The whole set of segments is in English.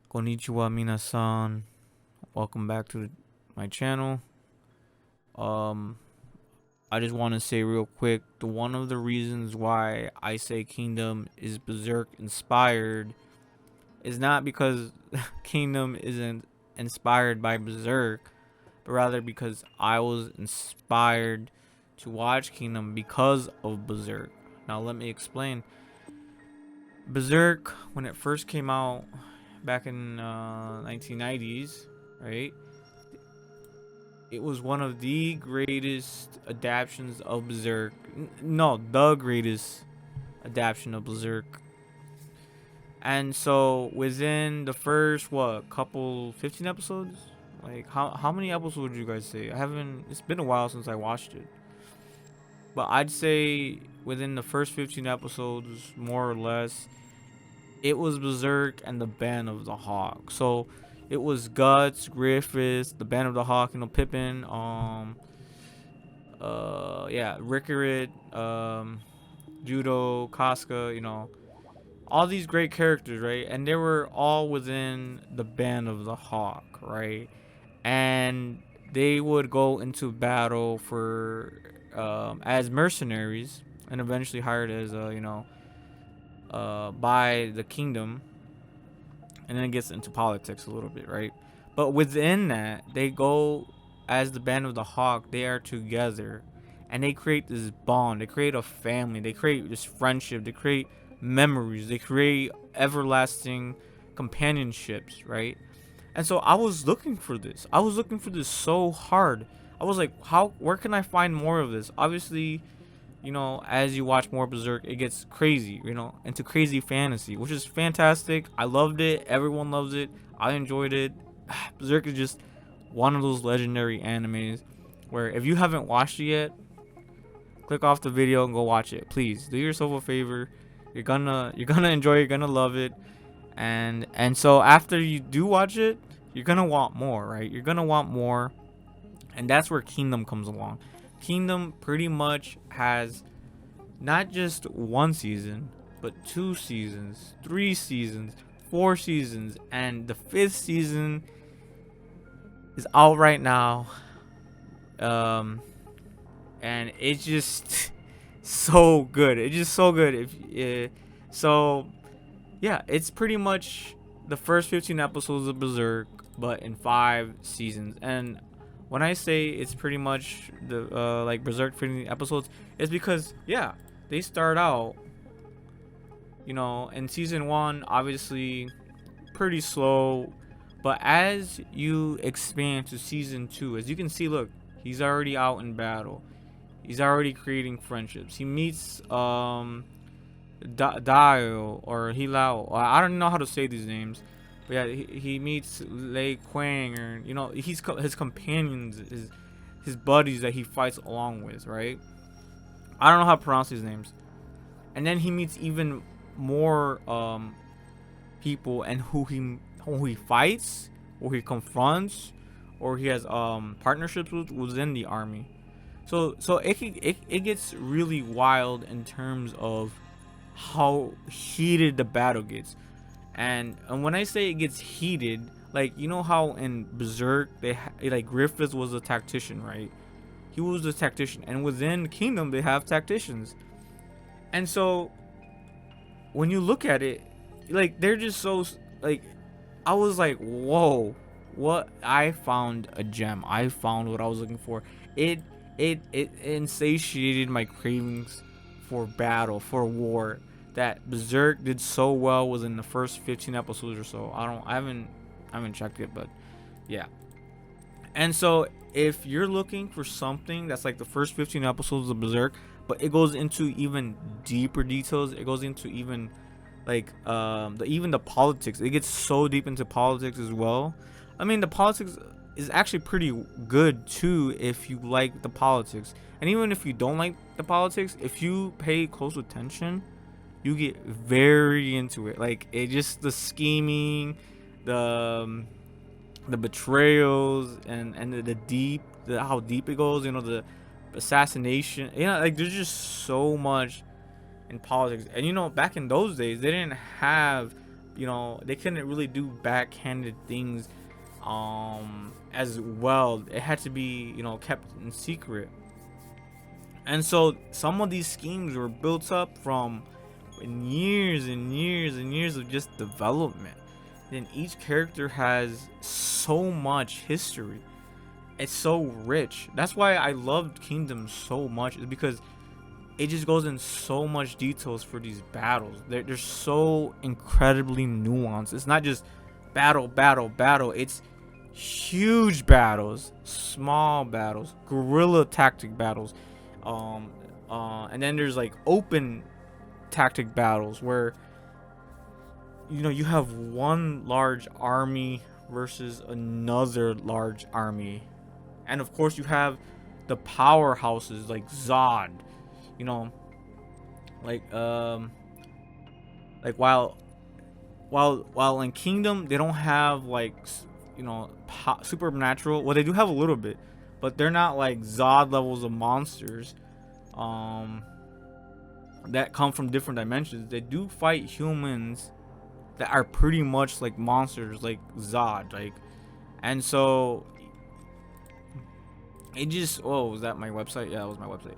Konnichiwa minasan. Welcome back to my channel. Um I just want to say real quick, one of the reasons why I say Kingdom is Berserk inspired is not because Kingdom isn't inspired by Berserk, but rather because I was inspired to watch Kingdom because of Berserk. Now let me explain. Berserk, when it first came out back in 1990s, right? It was one of the greatest adaptations of Berserk. No, the greatest adaptation of Berserk. And so within the first couple 15 episodes? Like how many episodes would you guys say? I haven't It's been a while since I watched it. But I'd say within the first 15 episodes, more or less, it was Berserk and the Band of the Hawk. So it was Guts, Griffiths, the Band of the Hawk, Pippin, Rickerit, Judo, Casca, all these great characters, right? And they were all within the Band of the Hawk, right? And they would go into battle for as mercenaries and eventually hired as by the kingdom, and then it gets into politics a little bit, right? But within that, they go as the Band of the Hawk. They are together, and they create this bond. They create a family. They create this friendship. They create memories. They create everlasting companionships, right? And so I was looking for this. I was looking for this so hard. I was like, where can I find more of this? Obviously, as you watch more Berserk, it gets crazy, into crazy fantasy, which is fantastic. I loved it. Everyone loves it. I enjoyed it. Berserk is just one of those legendary animes where if you haven't watched it yet, click off the video and go watch it. Please do yourself a favor. You're gonna enjoy it. You're gonna love it. And so after you do watch it, you're gonna want more, right? You're gonna want more, and that's where Kingdom comes along. Kingdom pretty much has not just one season, but 2 seasons, 3 seasons, 4 seasons, and the 5th season is out right now. And it's just so good. It's just so good. So yeah, it's pretty much the first 15 episodes of Berserk, but in 5 seasons. And when I say it's pretty much the like Berserk 15 episodes, it's because they start out, in season 1, obviously pretty slow, but as you expand to season 2, as you can see, look, he's already out in battle. He's already creating friendships. He meets Dio or Hilao. I don't know how to say these names, but yeah, he meets Lei Quang, or his companions, his buddies that he fights along with, right? I don't know how to pronounce these names. And then he meets even more people, and who he fights, or he confronts, or he has partnerships with within the army. So it gets really wild in terms of how heated the battle gets. And when I say it gets heated, like, how in Berserk like Griffith was a tactician, right? He was a tactician, and within Kingdom they have tacticians. And so when you look at it, like, they're just so, like, I was like, whoa, what? I found a gem. I found what I was looking for. It insatiated my cravings for battle, for war, that Berserk did so well within the first 15 episodes or so. I haven't checked it, but yeah. And so if you're looking for something that's like the first 15 episodes of Berserk, but it goes into even deeper details, it goes into even like even the politics. It gets so deep into politics as well. I mean, the politics is actually pretty good too if you like the politics. And even if you don't like the politics, if you pay close attention, you get very into it. Like, it just, the scheming, the betrayals, and how deep it goes, the assassination, like, there's just so much in politics. And back in those days, they didn't have they couldn't really do backhanded things as well. It had to be, kept in secret. And so some of these schemes were built up from years and years and years of just development. Then each character has so much history. It's so rich. That's why I loved Kingdom so much, is because it just goes in so much details for these battles. They're so incredibly nuanced. It's not just battle, battle, battle. It's huge battles, small battles, guerrilla tactic battles, and then there's like open tactic battles where you have one large army versus another large army, and of course you have the powerhouses like Zod, like while in Kingdom they don't have like supernatural. Well, they do have a little bit, but they're not like Zod levels of monsters that come from different dimensions. They do fight humans that are pretty much like monsters, like Zod, and so it just, oh, was that my website? Yeah, that was my website.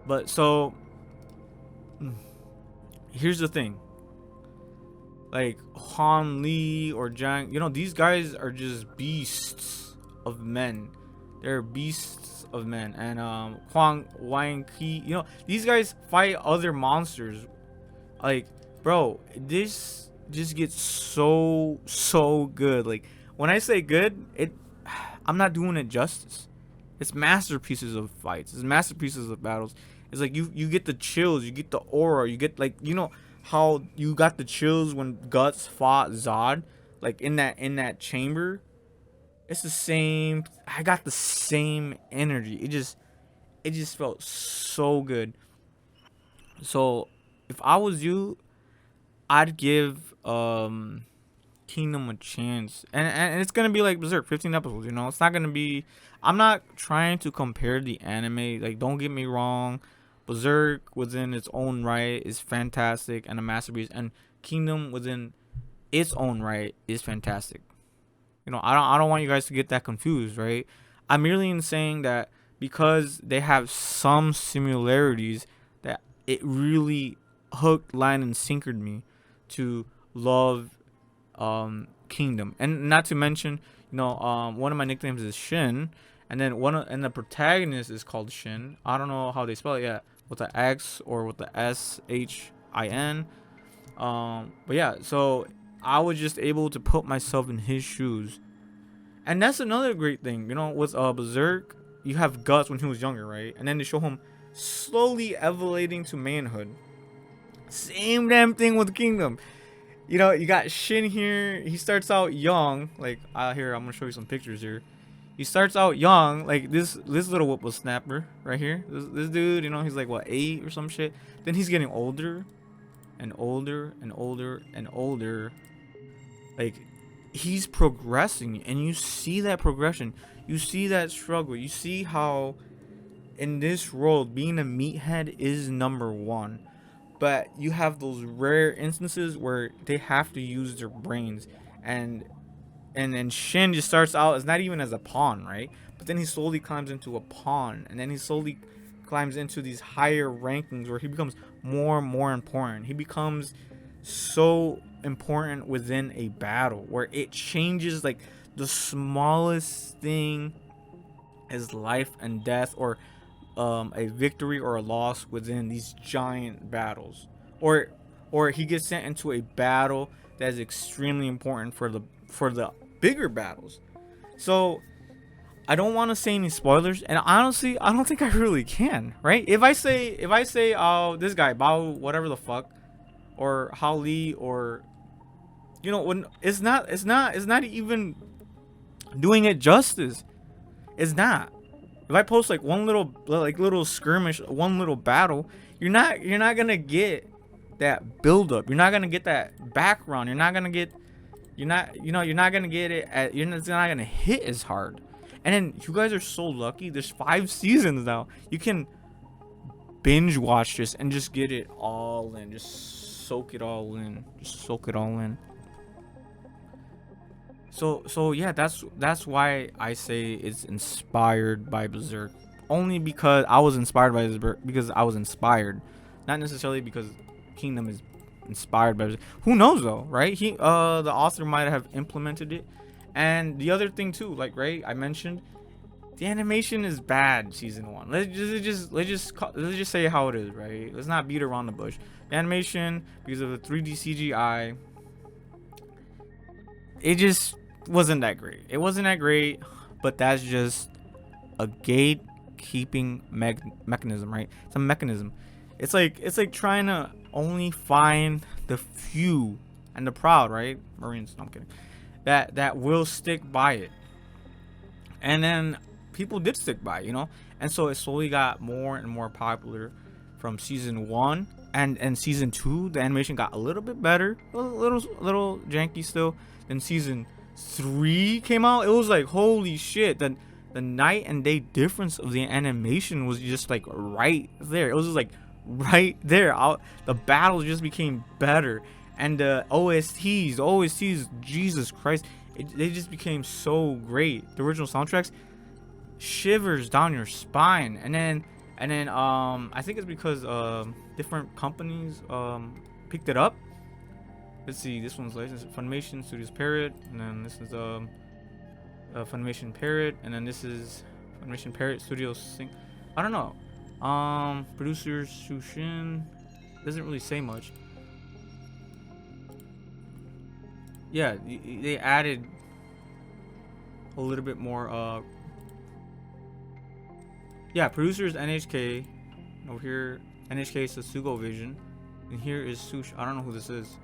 But so here's the thing, like Han Li or Zhang, these guys are just beasts of men. They're beasts of men. And Huang Wang Qi, these guys fight other monsters. Like, bro, this just gets so good. Like, when I say good, I'm not doing it justice. It's masterpieces of fights. It's masterpieces of battles. It's like you get the chills, you get the aura, you get, like, how you got the chills when Guts fought Zod, like in that chamber. It's the same. I got the same energy. It just felt so good. So if I was you, I'd give Kingdom a chance, and it's gonna be like Berserk, 15 episodes. It's not gonna be. I'm not trying to compare the anime. Like, don't get me wrong, Berserk within its own right is fantastic and a masterpiece, and Kingdom within its own right is fantastic. I don't want you guys to get that confused, right? I'm merely saying that because they have some similarities, that it really hooked, line, and sinkered me to love Kingdom. And not to mention, one of my nicknames is Xin, and then and the protagonist is called Xin. I don't know how they spell it yet, with the X or with the SHIN. But yeah, so I was just able to put myself in his shoes. And that's another great thing, with Berserk, you have Guts when he was younger, right? And then they show him slowly elevating to manhood. Same damn thing with Kingdom. You got Xin here. He starts out young. Like, here, I'm going to show you some pictures here. He starts out young, like this little whippersnapper right here. This dude, he's like, what, 8 or some shit? Then he's getting older and older and older and older. Like, he's progressing, and you see that progression. You see that struggle. You see how in this world being a meathead is number one, but you have those rare instances where they have to use their brains, and then Shin just starts out as not even as a pawn, right? But then he slowly climbs into a pawn, and then he slowly climbs into these higher rankings where he becomes more and more important. He becomes so important within a battle where it changes, like, the smallest thing is life and death, or a victory or a loss within these giant battles, or he gets sent into a battle that is extremely important for the bigger battles. So I don't want to say any spoilers, and honestly I don't think I really can, right? If I say this guy Bao whatever the fuck, or Hao Li, or when it's not even doing it justice. It's not. If I post like one little skirmish, one little battle, you're not gonna get that build up. You're not gonna get that background. You're not gonna get it at, it's not gonna hit as hard. And then you guys are so lucky. There's 5 seasons now. You can binge watch this and just get it all in. Just soak it all in. Just soak it all in. So yeah, that's why I say it's inspired by Berserk. Only because I was inspired by Berserk, because I was inspired, not necessarily because Kingdom is inspired by Berserk. Who knows though, right? The author might have implemented it. And the other thing too, like, right, I mentioned the animation is bad season 1. Let's just say how it is, right? Let's not beat around the bush. The animation, because of the 3D CGI, it just wasn't that great. It wasn't that great, but that's just a gatekeeping mechanism, right? It's a mechanism. It's like trying to only find the few and the proud, right? Marines, no, I'm kidding. That will stick by it. And then people did stick by, and so it slowly got more and more popular from season 1. And season 2, the animation got a little bit better, a little janky still. Then season 3 came out. It was like, holy shit, the night and day difference of the animation was just like right there. It was just like right there. The battles just became better, and the OSTs, Jesus Christ, they just became so great. The original soundtracks, shivers down your spine. And then I think it's because different companies picked it up. Let's see, this one's licensed Funimation Studios Parrot, and then this is Funimation Parrot, and then this is Funimation Parrot Studios Sing. I don't know. Producers Shushin doesn't really say much. Yeah, they added a little bit more. Yeah, producers NHK. Over here, NHK Sasugo Vision, and here is Sush. I don't know who this is.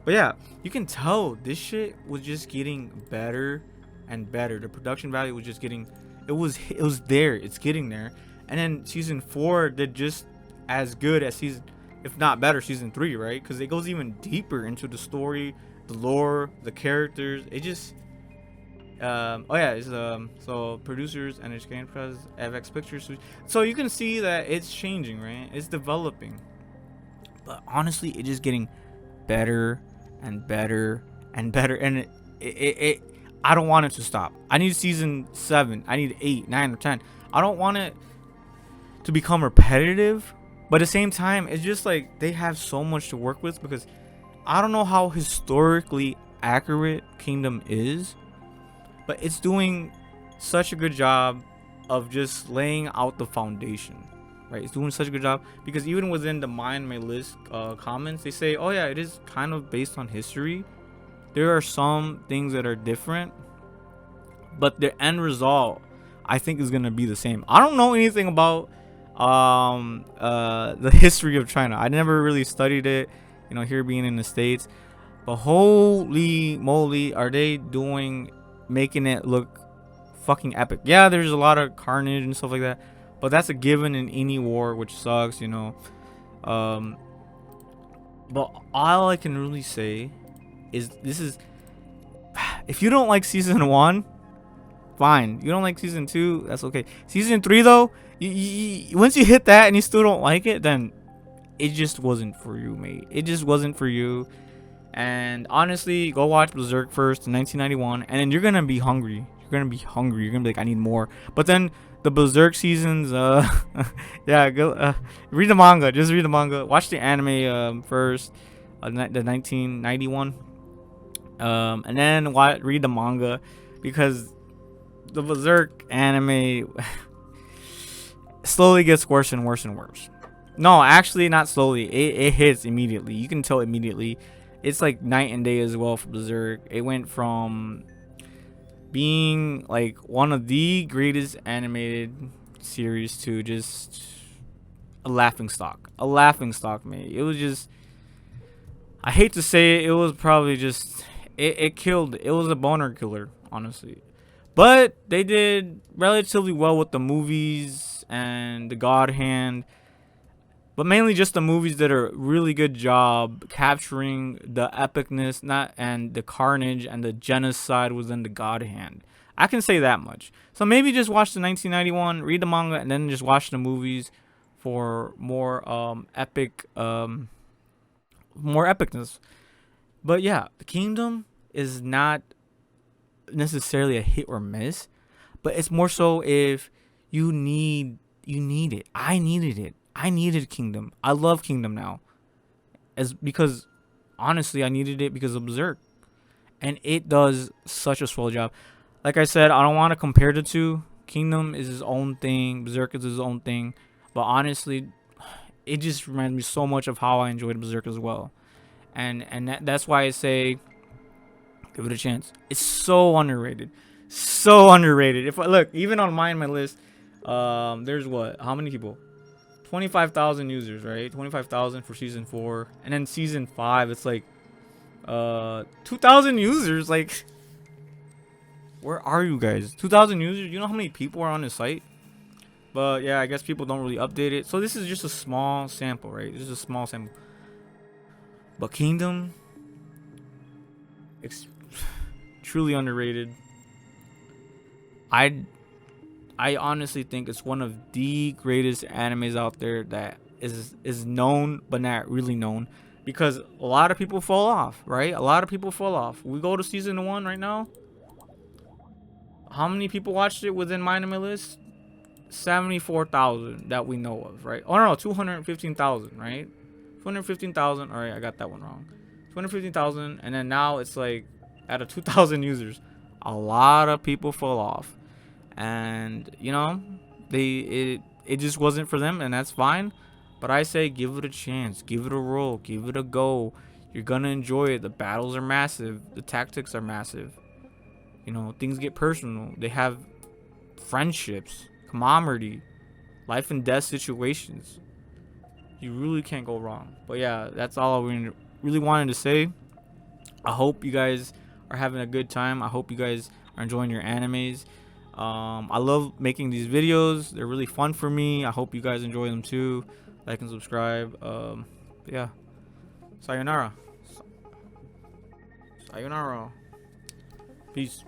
But yeah, you can tell this shit was just getting better and better. The production value was just getting, it was there. It's getting there. And then season 4 did just as good as season, if not better, season 3, right? Because it goes even deeper into the story, the lore, the characters. It just, oh yeah, it's so producers NHK Enterprise, FX Pictures. So you can see that it's changing, right? It's developing. But honestly, it's just getting better and better and better, and it I don't want it to stop. I need season 7, I need 8, 9, or 10. I don't want it to become repetitive, but at the same time, it's just like they have so much to work with, because I don't know how historically accurate Kingdom is, but it's doing such a good job of just laying out the foundation. Right, it's doing such a good job, because even within the Mind My List comments, they say, oh yeah, it is kind of based on history. There are some things that are different, but the end result, I think, is gonna be the same. I don't know anything about the history of China. I never really studied it, here being in the States. But holy moly, are they making it look fucking epic. Yeah, there's a lot of carnage and stuff like that, but that's a given in any war, which sucks, but all I can really say is this is, if you don't like season 1, fine. You don't like season 2, that's okay. Season 3 though, once you hit that and you still don't like it, then it just wasn't for you, mate. It just wasn't for you. And honestly, go watch Berserk first in 1991, and then you're gonna be hungry. You're gonna be like, I need more. But then the Berserk seasons, yeah, go read the manga. Just read the manga. Watch the anime first, the 1991, and then read the manga, because the Berserk anime slowly gets worse and worse and worse. No, actually, not slowly. It hits immediately. You can tell immediately. It's like night and day as well for Berserk. It went from being like one of the greatest animated series to just a laughing stock. Mate. It was just, I hate to say it, it was probably just, it killed. It was a boner killer, honestly. But they did relatively well with the movies and the God Hand. But mainly just the movies did a really good job capturing the epicness, and the carnage and the genocide within the God Hand. I can say that much. So maybe just watch the 1991, read the manga, and then just watch the movies for more more epicness. But yeah, the Kingdom is not necessarily a hit or miss, but it's more so if you need it. I needed it. I needed Kingdom. I love Kingdom now, as because honestly I needed it because of Berserk, and it does such a swell job. Like I said, I don't want to compare the two. Kingdom is his own thing. Berserk is his own thing. But honestly, it just reminds me so much of how I enjoyed Berserk as well. And that's why I say give it a chance. It's so underrated. So underrated. If I look, even on my list, there's what? How many people? 25,000 users, right? 25,000 for season 4. And then season 5, it's like 2,000 users. Like, where are you guys? 2,000 users? You know how many people are on the site? But yeah, I guess people don't really update it. So this is just a small sample, right? This is a small sample. But Kingdom, it's truly underrated. I honestly think it's one of the greatest animes out there that is known but not really known, because a lot of people fall off, right? A lot of people fall off. We go to season 1 right now. How many people watched it within my anime list? 74,000 that we know of, right? Oh no, 215,000, right? 215,000. All right, I got that one wrong. 215,000, and then now it's like out of 2,000 users, a lot of people fall off, and you know, it just wasn't for them, and that's fine. But I say give it a chance, give it a roll, give it a go. You're gonna enjoy it. The battles are massive, the tactics are massive. You know, things get personal. They have friendships, camaraderie, life and death situations. You really can't go wrong. But yeah, that's all I really wanted to say. I hope you guys are having a good time. I hope you guys are enjoying your animes. I love making these videos. They're really fun for me. I hope you guys enjoy them too. Like and subscribe. Yeah. Sayonara. Sayonara. Peace.